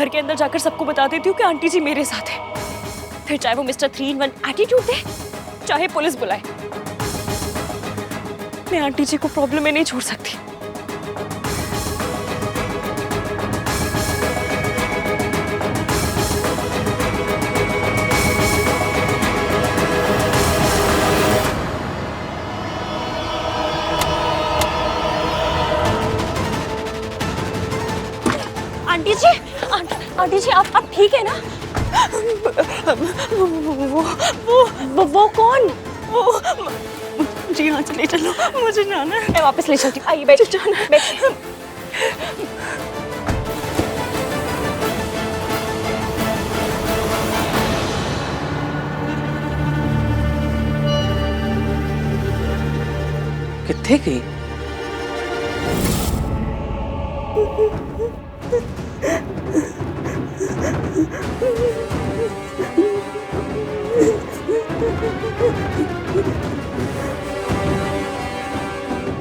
घर के अंदर जाकर सबको बता देती हूँ कि आंटी जी मेरे साथ है। फिर चाहे वो मिस्टर 3 in 1 एटीट्यूड दे, चाहे पुलिस बुलाए, मैं आंटी जी को प्रॉब्लम में नहीं छोड़ सकती। आंटी जी, आंटी जी आप ठीक है ना? वो कौन? जी यहाँ से ले चलो, मुझे जाना है। मैं वापस ले चलती हूँ। आइए बैठ जाना है। कितने गई?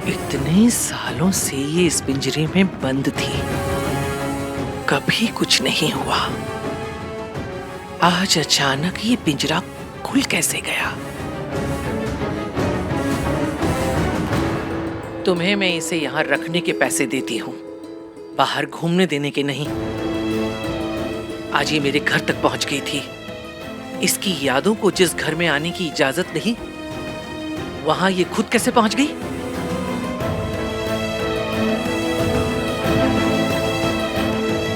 इतने सालों से ये इस पिंजरे में बंद थी, कभी कुछ नहीं हुआ। आज अचानक ये पिंजरा खुल कैसे गया? तुम्हें मैं इसे यहाँ रखने के पैसे देती हूँ, बाहर घूमने देने के नहीं। आज ये मेरे घर तक पहुंच गई थी। इसकी यादों को जिस घर में आने की इजाजत नहीं, वहां ये खुद कैसे पहुंच गई?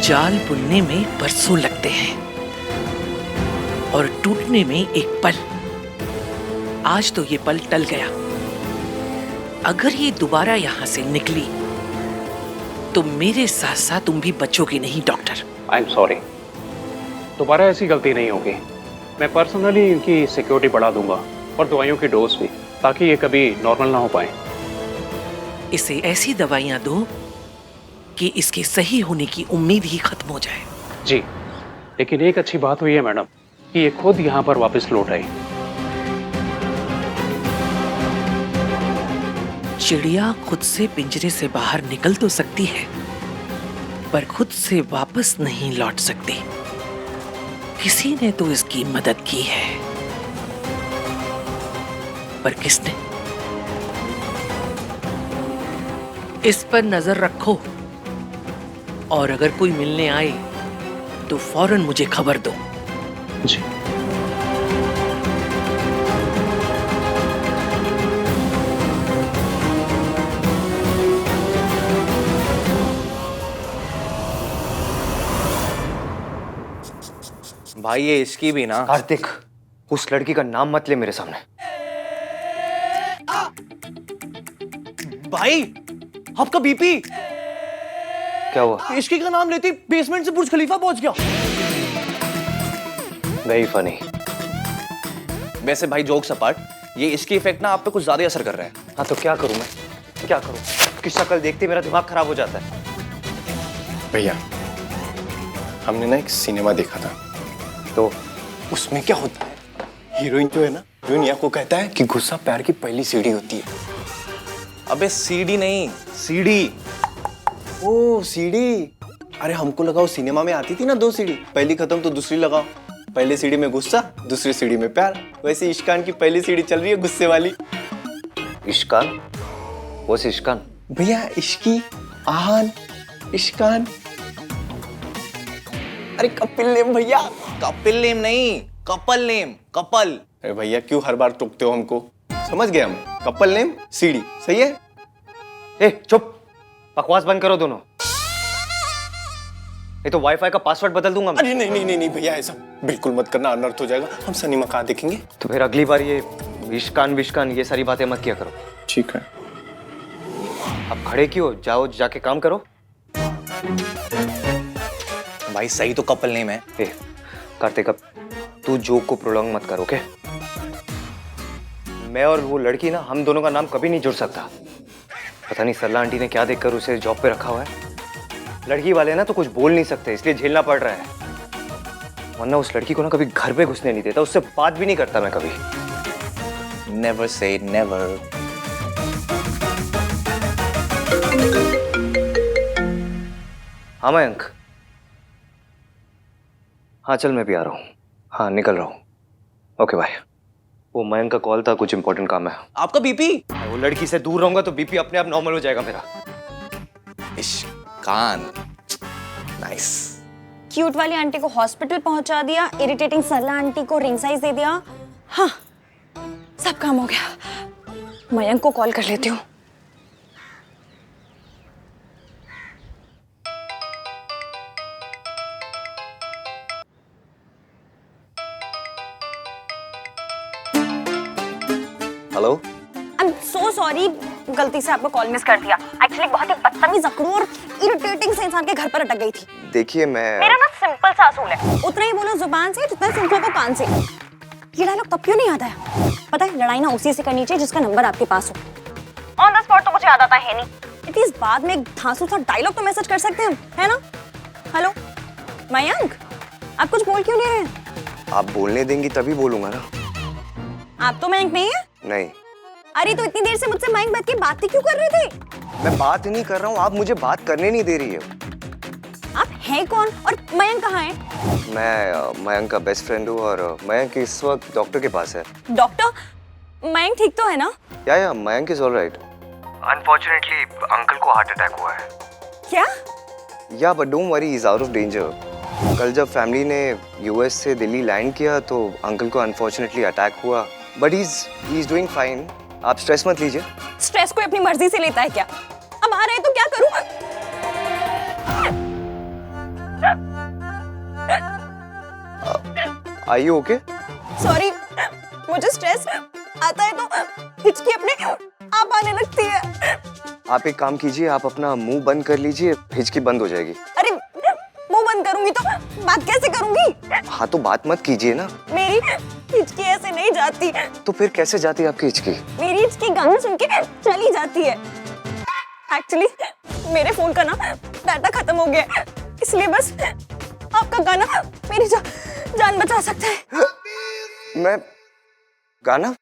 जाल बुनने में बरसों लगते हैं और टूटने में एक पल। आज तो ये पल टल गया। अगर ये दोबारा यहां से निकली तो मेरे साथ साथ तुम भी बचोगे नहीं डॉक्टर। आई एम सॉरी, दोबारा ऐसी गलती नहीं होगी। मैं पर्सनली इनकी सिक्योरिटी बढ़ा दूंगा और दवाइयों की डोज भी, ताकि ये कभी नॉर्मल ना हो पाए। इसे ऐसी दवाइयां दो कि इसके सही होने की उम्मीद ही खत्म हो जाए। जी, लेकिन एक अच्छी बात हुई है मैडम कि ये खुद यहाँ पर वापस लौट आई। चिड़िया खुद से पिंजरे से बाहर निकल तो सकती है, पर खुद से वापस नहीं लौट सकती। किसी ने तो इसकी मदद की है, पर किसने? इस पर नजर रखो और अगर कोई मिलने आए तो फौरन मुझे खबर दो। जी। भाई ये इसकी भी ना। कार्तिक, उस लड़की का नाम मत ले मेरे सामने। भाई आपका बीपी क्या हुआ? इसकी का नाम लेती बेसमेंट से बुर्ज खलीफा पहुंच गया। Very funny. वैसे भाई जोक्स अपार्ट, ये इसकी इफेक्ट ना आप पे कुछ ज्यादा असर कर रहा है। हाँ तो क्या करूं मैं? क्या करूं? उसकी शक्ल देखते मेरा दिमाग खराब हो जाता है। भैया, हमने ना एक सिनेमा देखा था, तो उसमें क्या होता है, हीरोइन जो है ना, दुनिया को कहता है कि गुस्सा प्यार की पहली सीढ़ी होती है। अबे सीडी नहीं, सीडी। ओ सीढ़ी। अरे हमको लगा वो सिनेमा में आती थी ना 2 सीढ़ी, पहली खत्म तो दूसरी लगाओ। पहली सीढ़ी में गुस्सा, दूसरी सीढ़ी में प्यार। वैसे इश्कान की पहली सीढ़ी चल रही है गुस्से वाली। इश्कान? वो से इश्कान? भैया इश्की, आहान, इश्कान। अरे कपिल नेम भैया। कपिल नेम नहीं, कपल नेम, कपल। अरे भैया क्यों हर बार टोकते हो हमको? समझ गए हम, कपल नेम सीढ़ी, सही है? ए चुप, बकवास बंद करो दोनों। ये तो वाईफाई का पासवर्ड बदल दूंगा मैं। अरे नहीं नहीं नहीं नहीं भैया, ऐसा बिल्कुल मत करना, अनर्थ हो जाएगा। हम सिनेमा कहाँ देखेंगे? तो फिर अगली बार ये इश्कान विश्कान ये सारी बातें मत किया करो। ठीक है। अब खड़े क्यों? जाओ जाके काम करो। भाई सही तो कपल नेम है। ए कार्तिक, अब तू जोक को प्रोलॉन्ग मत कर, ओके? मैं और वो लड़की ना, हम दोनों का नाम कभी नहीं जुड़ सकता। पता नहीं सरला आंटी ने क्या देखकर उसे जॉब पे रखा हुआ है। लड़की वाले ना तो कुछ बोल नहीं सकते, इसलिए झेलना पड़ रहा है। वरना उस लड़की को ना कभी घर पे घुसने नहीं देता, उससे बात भी नहीं करता मैं कभी। Never say never. हाँ मयंक, हाँ चल, मैं भी आ रहा हूँ। हाँ निकल रहा हूँ। Okay bye. वो मयंक का कॉल था, कुछ इंपॉर्टेंट काम है। आपका बीपी? वो लड़की से दूर रहूंगा तो बीपी अपने आप नॉर्मल हो जाएगा मेरा। इश्कान, नाइस। क्यूट वाली आंटी को हॉस्पिटल पहुंचा दिया, इरिटेटिंग सरला आंटी को रिंग साइज दे दिया। हाँ, सब काम हो गया। मयंक को कॉल कर लेती हूँ। Hello. I am so sorry, गलती से आपको कॉल मिस कर दिया। एक्चुअली बहुत ही बदतमीज, अकड़ू और इरिटेटिंग से इंसान के घर पर अटक गई थी। देखिए मैं मेरा ना सिंपल सा असूल है, उतना ही बोलो जुबान से जितना सुनते को कान से। ये डायलॉग तब क्यों नहीं आता है? पता है, लड़ाई ना उसी से करनी चाहिए जिसका नंबर आपके पास हो। ऑन द स्पॉट तो मुझे याद आता है नहीं, एटलीस्ट बाद में एक धांसू सा डायलॉग तो मैसेज कर सकते हैं, है ना? हेलो मयंक, आप कुछ बोल क्यों नहीं रहे? आप बोलने देंगी तभी बोलूंगा ना। आप तो मयंक नहीं है। नहीं। अरे तो इतनी देर से मुझसे मयंक बैठ के बात क्यों कर रहे थे? मैं बात नहीं कर रहा हूँ, आप मुझे बात करने नहीं दे रही है। आप हैं कौन और मयंक कहाँ है? मैं मयंक का बेस्ट फ्रेंड हूँ और मयंक इस वक्त डॉक्टर के पास है। डॉक्टर? मयंक ठीक तो है ना? या Mayank is alright. Unfortunately uncle को हार्ट अटैक हुआ है। क्या? या but don't worry, is out of danger. कल जब फैमिली ने यूएस से दिल्ली लैंड किया तो अंकल को अनफॉर्चुनेटली अटैक हुआ, but he is doing fine. आप स्ट्रेस मत लीजिए। स्ट्रेस कोई अपनी मर्जी से लेता है क्या? अब आ रहे तो क्या करूं? Are you okay? सॉरी, मुझे स्ट्रेस आता है तो हिचकी अपने आप आने लगती है। आप एक काम कीजिए, आप अपना मुंह बंद कर लीजिए, हिचकी बंद हो जाएगी। अरे मुंह बंद करूंगी तो बात कैसे करूंगी? हाँ तो बात मत कीजिए ना। मेरी हिचकी ऐसे नहीं जाती। तो फिर कैसे जाती है आपकी हिचकी? मेरी हिचकी गाना सुन के चली जाती है। एक्चुअली मेरे फोन का ना डाटा खत्म हो गया, इसलिए बस आपका गाना मेरी जान बचा सकता है। मैं गाना?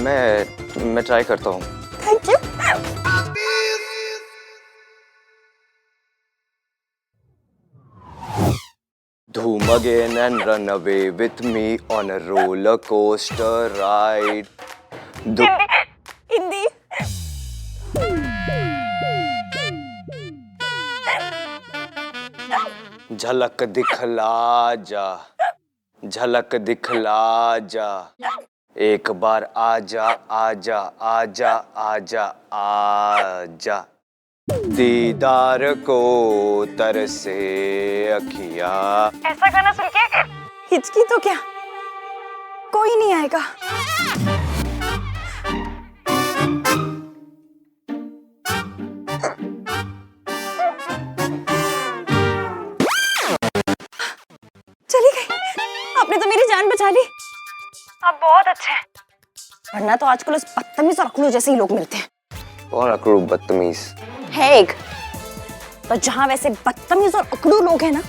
मैं ट्राई करता हूँ। Thank you. Zoom again and run away with me on a roller coaster ride. Hindi. झलक दिखला जा, झलक दिखला जा, एक बार आजा आजा आजा आजा आजा, दीदार को तरसे अखिया। ऐसा गाना सुन के हिचकी तो क्या कोई नहीं आएगा। चली गई, आपने तो मेरी जान बचा ली। आप बहुत अच्छे हैं, वरना तो आजकल उस बदतमीज और अकड़ू जैसे ही लोग मिलते हैं। कौन अकड़ू बदतमीज है एक, तो जहां वैसे बदतमीज और अकड़ू लोग हैं ना,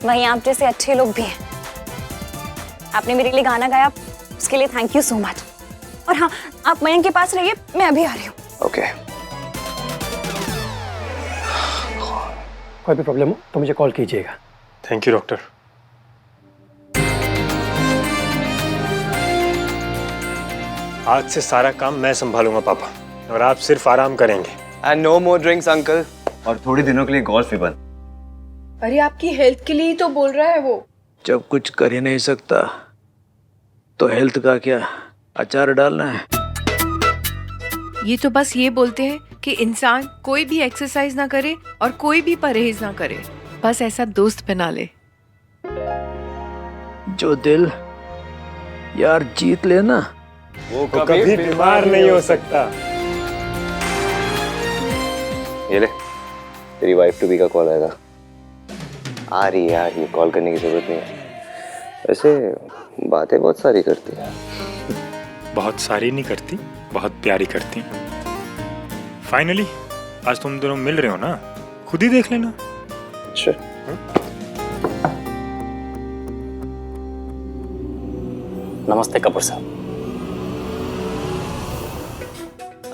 वहीं आप जैसे अच्छे लोग भी हैं। आपने मेरे लिए गाना गाया, उसके लिए थैंक यू सो मच। और हाँ, आप मयंक के पास रहिए, मैं अभी आ रही हूँ। ओके। कोई भी प्रॉब्लम हो तो मुझे कॉल कीजिएगा। Thank you doctor. आज से सारा काम मैं संभालूंगा पापा, और आप सिर्फ आराम करेंगे। And no more drinks uncle, और थोड़े दिनों के लिए गोल्फ भी बंद। अरे आपकी हेल्थ के लिए ही तो बोल रहा है वो। जब कुछ कर ही नहीं सकता तो हेल्थ का क्या अचार डालना है। ये तो बस ये बोलते हैं कि इंसान कोई भी एक्सरसाइज ना करे और कोई भी परहेज ना करे, बस ऐसा दोस्त बना ले जो दिल यार जीत लेना वो कभी बीमार नहीं हो सकता। ये ले, तेरी वाइफ टू बी का कॉल आएगा। आ रही है यार, ये कॉल करने की जरूरत नहीं है। वैसे बातें बहुत सारी करती है। बहुत सारी नहीं करती, बहुत प्यारी करती। फाइनली आज तुम दोनों मिल रहे हो ना, खुद ही देख लेना। अच्छा। नमस्ते कपूर साहब।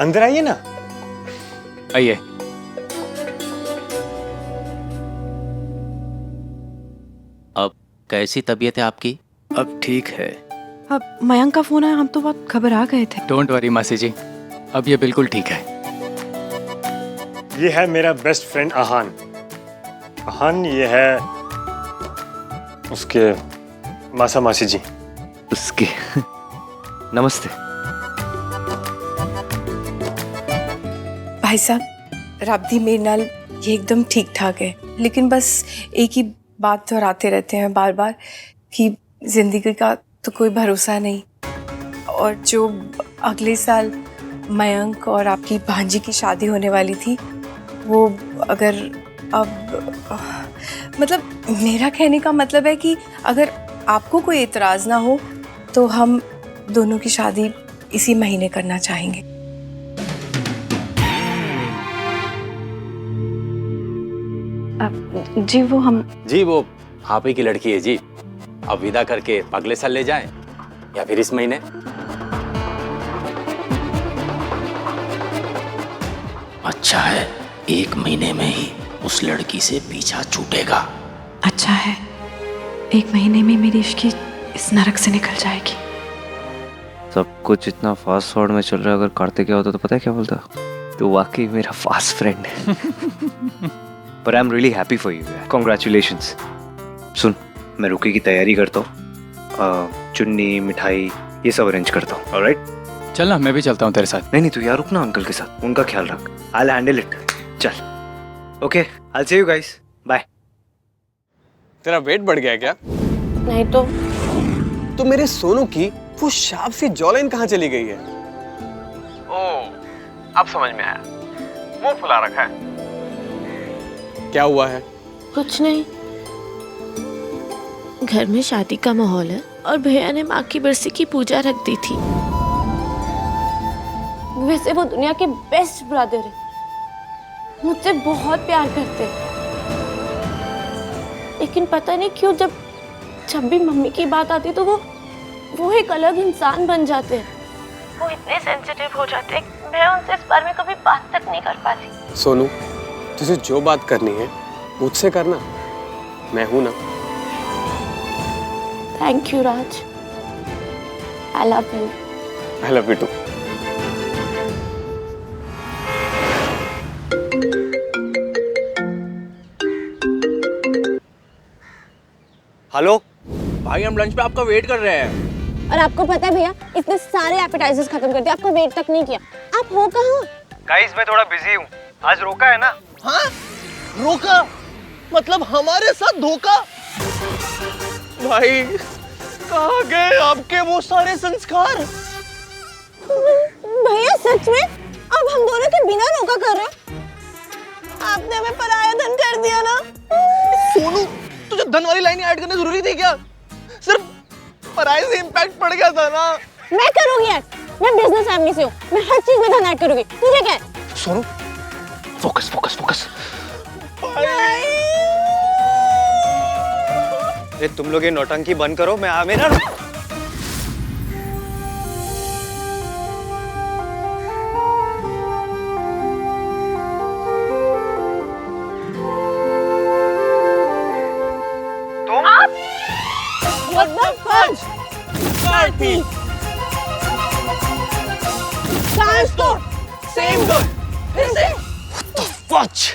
अंदर आइए ना। आइए। अब कैसी तबीयत है आपकी? अब ठीक है। अब मयंक का फोन आया, हम तो बहुत घबरा गए थे। डोंट वरी मासी जी, अब ये बिल्कुल ठीक है। ये है मेरा बेस्ट फ्रेंड आहान। आहान ये है उसके मासा मासी जी। उसके नमस्ते। भाई साहब, राब्दी मेरे नाल ये एकदम ठीक ठाक है, लेकिन बस एक ही बात दोहराते रहते हैं बार बार कि जिंदगी का तो कोई भरोसा नहीं। और जो अगले साल मयंक और आपकी भांजी की शादी होने वाली थी, वो अगर अब मतलब मेरा कहने का मतलब है कि अगर आपको कोई एतराज़ ना हो तो हम दोनों की शादी इसी महीने करना चाहेंगे। जी वो आप ही की लड़की है जी। अब विदा करके अगले साल ले जाएं या फिर इस महीने? अच्छा है, 1 महीने में ही उस लड़की से पीछा छूटेगा। अच्छा है, 1 महीने में मेरी इश्क इस नरक से निकल जाएगी। सब कुछ इतना फास्ट फॉरवर्ड में चल रहा है, अगर कार्तिक क्या होता तो पता है क्या बोलता? तो वाकई मेरा फास्ट फ्रेंड है। पर I am really happy for you. Congratulations. सुन, मैं रुकी की तैयारी करता हूँ, चुन्नी मिठाई ये सब अरेंज करता हूँ। ऑलराइट? चल ना, मैं भी चलता हूँ तेरे साथ। नहीं तू यार रुक ना, अंकल के साथ, उनका ख्याल रख। I will handle it. चल okay, I will see you guys, bye. तेरा वेट बढ़ गया क्या? नहीं तो मेरे सोनू की वो शार्प सी जॉलाइन कहाँ चली गई है? अब समझ में आया, मुंह फुला रखा है। क्या हुआ है? कुछ नहीं, घर में शादी का माहौल है और भैया ने माँ की बरसी की पूजा रख दी थी। वैसे वो दुनिया के बेस्ट ब्रदर है, मुझसे बहुत प्यार करते हैं, लेकिन पता नहीं क्यों जब भी मम्मी की बात आती तो वो एक अलग इंसान बन जाते हैं। वो इतने सेंसिटिव हो जाते हैं, मैं उनसे इस बारे में कभी बात तक नहीं कर पाती। सोनू, तुझे जो बात करनी है मुझसे करना, मैं हूं ना। Thank you Raj, I love you. I love you too. Hello भाई, हम लंच पे आपका वेट कर रहे हैं। और आपको पता है भैया, इतने सारे एपेटाइजर्स खत्म कर दिए, आपको वेट तक नहीं किया। आप हो कहाँ? गाइस मैं थोड़ा बिजी हूँ, आज रोका है ना। हाँ? रोका? मतलब हमारे साथ धोखा? भाई, कहाँ गए आपके वो सारे संस्कार? भैया सच में अब हम दोनों के बिना रोका कर रहे हैं? आपने हमें पराया धन कर दिया ना। सोनू, तुझे धन वाली लाइन ऐड करनी जरूरी थी क्या? सिर्फ पराये से इम्पैक्ट पड़ गया था ना। मैं करूंगी यार, मैं बिजनेस फैमिली से हूँ, मैं हर चीज में धन ऐड करूंगी। तुझे क्या है? Sonu, focus focus focus. तुम लोग ये नौटंकी बंद करो, मैं आ मेरा। What the fudge? Party. Same good. फिर से? फच!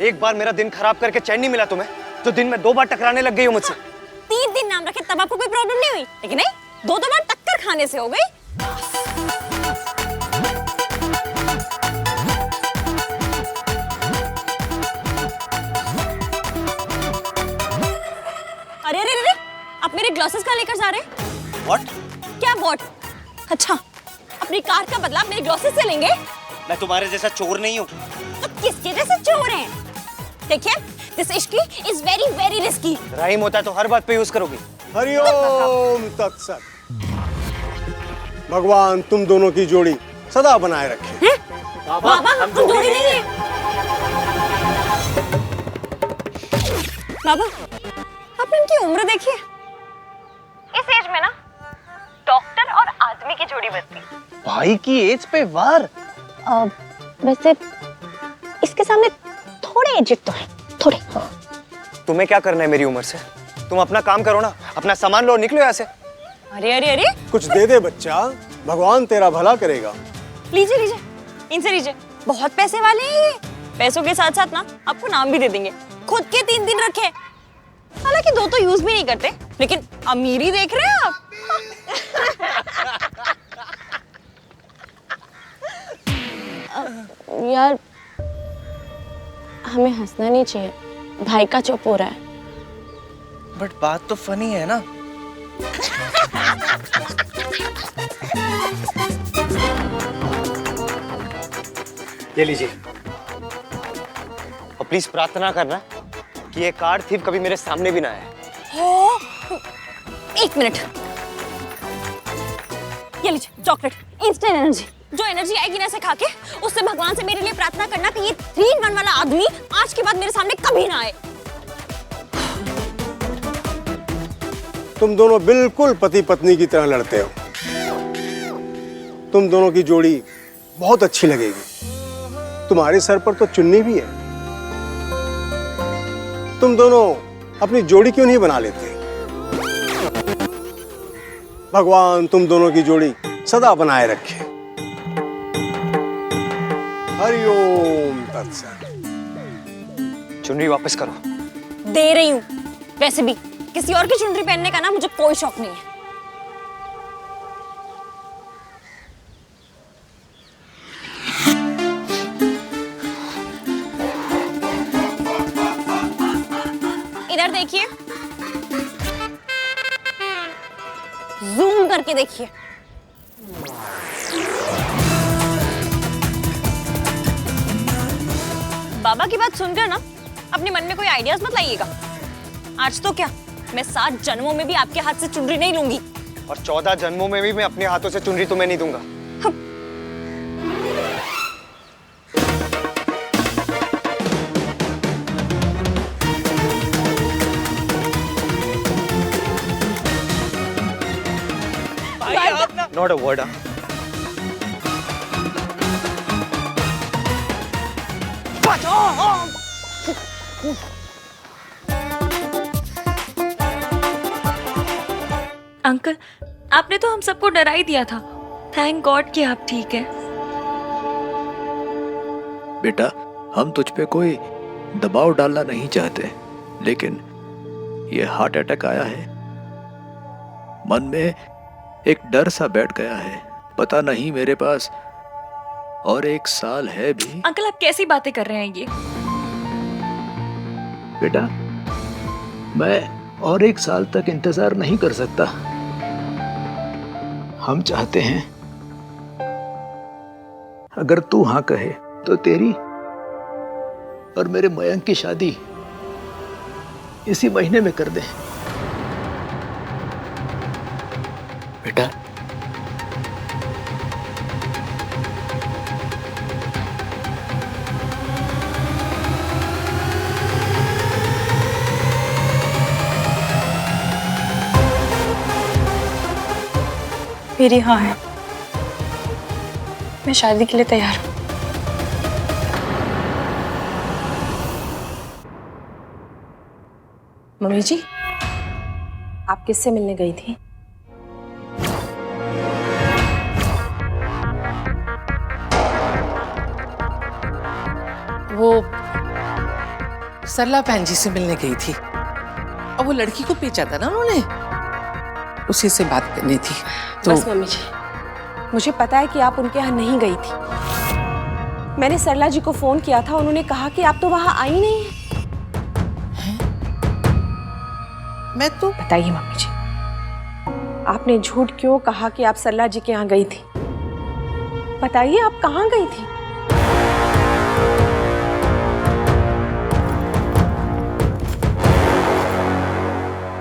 एक बार मेरा दिन खराब करके चैन नहीं मिला तुम्हें, तो दिन में 2 बार टकराने लग गई हो मुझसे। 3 दिन नाम रखे तब आपको कोई प्रॉब्लम नहीं हुई, लेकिन नहीं, 2 बार टक्कर खाने से हो गई। अरे अरे अरे, आप मेरे ग्लासेस कहाँ लेकर जा रहे हैं? What? क्या व्हाट? अच्छा, अपनी कार का बदला मेरे ग्लासेस से लेंगे? मैं तुम्हारे जैसा चोर नहीं हूँ। तो किसके जैसे चोर हैं? देखिए, this Ishki is very very risky. Rhyme होता है तो हर बात पे यूज करोगी। हरिओम तत्सत। भगवान तुम दोनों की जोड़ी सदा बनाए रखे। बाबा, हम जोड़ी नहीं है। बाबा, आपने इनकी उम्र देखी है? इस एज में ना डॉक्टर और आदमी की जोड़ी बनती। भाई की एज पे वार। वैसे इसके सामने थोड़े एजिड तो है, थोड़े। तुम्हें क्या करना है मेरी उम्र से? तुम अपना काम करो ना, अपना सामान लो, निकलो यहाँ से। अरे अरे अरे, कुछ दे दे बच्चा, भगवान तेरा भला करेगा। लीजिए लीजिए, इनसे लीजिए, बहुत पैसे वाले हैं ये। पैसों के साथ साथ ना आपको नाम भी दे देंगे। खुद के 3 दिन रखे, हालांकि 2 तो यूज भी नहीं करते, लेकिन अमीरी देख रहे हैं आप। यार हमें हंसना नहीं चाहिए, भाई का चुप हो रहा है। बट बात तो फनी है ना। ये लीजिए। और प्लीज प्रार्थना करना कि ये कार्ड थीफ कभी मेरे सामने भी ना आए। हो, 1 मिनट, ये लीजिए चॉकलेट, इंस्टेंट एनर्जी। जो एनर्जी आएगी ना इसे खा के, उससे भगवान से मेरे लिए प्रार्थना करना कि ये 3 in 1 वाला आदमी आज के बाद मेरे सामने कभी ना आए। तुम दोनों बिल्कुल पति पत्नी की तरह लड़ते हो। तुम दोनों की जोड़ी बहुत अच्छी लगेगी। तुम्हारे सर पर तो चुन्नी भी है। तुम दोनों अपनी जोड़ी क्यों नहीं बना लेते? भगवान तुम दोनों की जोड़ी सदा बनाए रखे। हरिओम तत्सत। चुनरी वापस करो। दे रही हूँ। वैसे भी किसी और की चुनरी पहनने का ना मुझे कोई शौक नहीं है। इधर देखिए, जूम करके देखिए। बाबा की बात सुनकर ना अपने मन में कोई आइडियाज मत लाइएगा। आज तो क्या, मैं 7 जन्मों में भी आपके हाथ से चुनरी नहीं लूंगी। और 14 जन्मों में भी मैं अपने हाथों से चुनरी तुम्हें नहीं दूंगा। Not a word. अंकल, आपने तो हम सबको डरा ही दिया था। थैंक गॉड कि आप ठीक हैं। बेटा, हम तुझ पे कोई दबाव डालना नहीं चाहते, लेकिन ये हार्ट अटैक आया है। मन में एक डर सा बैठ गया है। पता नहीं मेरे पास और 1 साल है भी। अंकल, आप कैसी बातें कर रहे हैं ये? बेटा, मैं और 1 साल तक इंतजार नहीं कर सकता। हम चाहते हैं अगर तू हाँ कहे तो तेरी और मेरे मयंक की शादी इसी महीने में कर दे। बेटा, मेरी हाँ है। मैं शादी के लिए तैयार हूँ। मम्मी जी, आप किससे मिलने गई थी? वो सरला बहन जी से मिलने गई थी और वो लड़की को बेचा था ना उन्होंने, उसी से बात करनी थी। तो बस मम्मी जी, मुझे पता है कि आप उनके यहाँ नहीं गई थी। मैंने सरला जी को फोन किया था, उन्होंने कहा कि आप तो वहां आई नहीं हैं। मैं तो बताइए मम्मी जी, आपने झूठ क्यों कहा कि आप सरला जी के यहाँ गई थी? बताइए, आप कहाँ गई थी?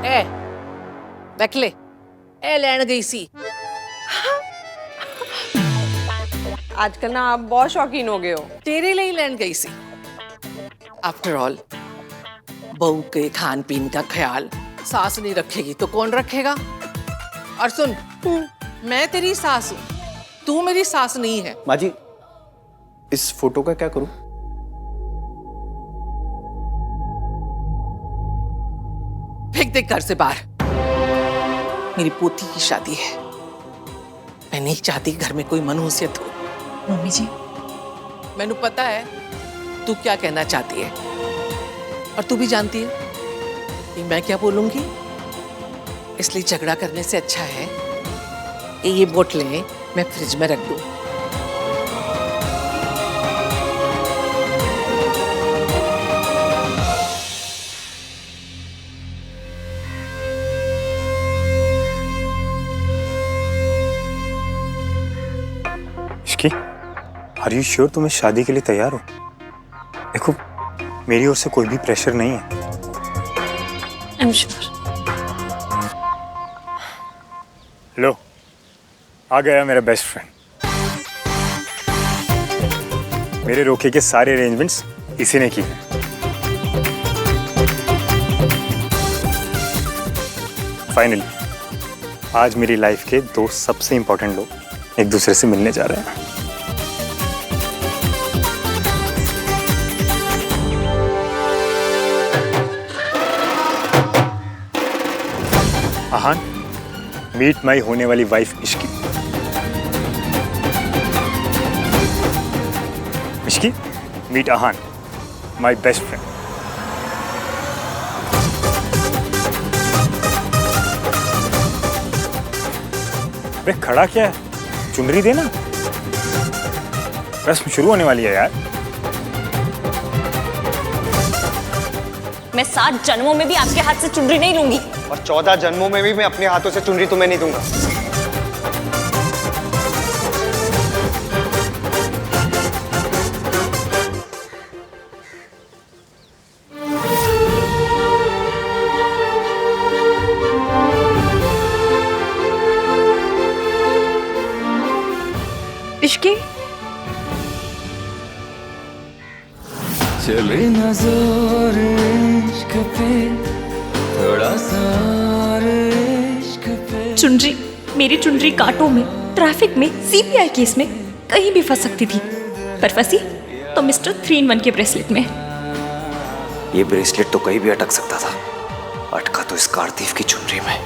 ए बकले ए लैंड गई सी। आजकल ना आप बहुत शौकीन हो गए हो। तेरे लिए लैंड गई सी। आफ्टर ऑल, बहू के खान पीन का ख्याल सास नहीं रखेगी तो कौन रखेगा? और सुन, मैं तेरी सास हूँ, तू मेरी सास नहीं है। माँ जी, इस फोटो का क्या करूं? फेंक दे घर से बाहर। मेरी पोती की शादी है, मैं नहीं चाहती घर में कोई मनहूसियत हो। मम्मी जी, मैनू पता है तू क्या कहना चाहती है, और तू भी जानती है कि मैं क्या बोलूंगी। इसलिए झगड़ा करने से अच्छा है कि ये बोतलें मैं फ्रिज में रख दूं। इश्की, आर यू श्योर तुम्हें शादी के लिए तैयार हो? देखो, मेरी ओर से कोई भी प्रेशर नहीं है। I am sure. लो, आ गया मेरा बेस्ट फ्रेंड। मेरे रोके के सारे अरेंजमेंट्स इसी ने किए हैं। फाइनली आज मेरी लाइफ के दो सबसे इंपॉर्टेंट लोग एक दूसरे से मिलने जा रहे हैं। आहान, मीट माई होने वाली wife Ishqi. Ishqi, meet Aahan, my best friend. अरे खड़ा क्या है, चुनरी देना। रस्म शुरू होने वाली है यार। मैं 7 जन्मों में भी आपके हाथ से चुनरी नहीं लूंगी। और 14 जन्मों में भी मैं अपने हाथों से चुनरी तुम्हें नहीं दूंगा। इश्की, चले ना जोर इश्क पे, थोड़ा सा इश्क पे। चुनरी, मेरी चुनरी कांटों में, ट्रैफिक में, सीबीआई केस में कहीं भी फंस सकती थी, पर फंसी तो मिस्टर 3-in-1 के ब्रेसलेट में। ये ब्रेसलेट तो कहीं भी अटक सकता था, अटका तो इस कारतीफ की चुनरी में।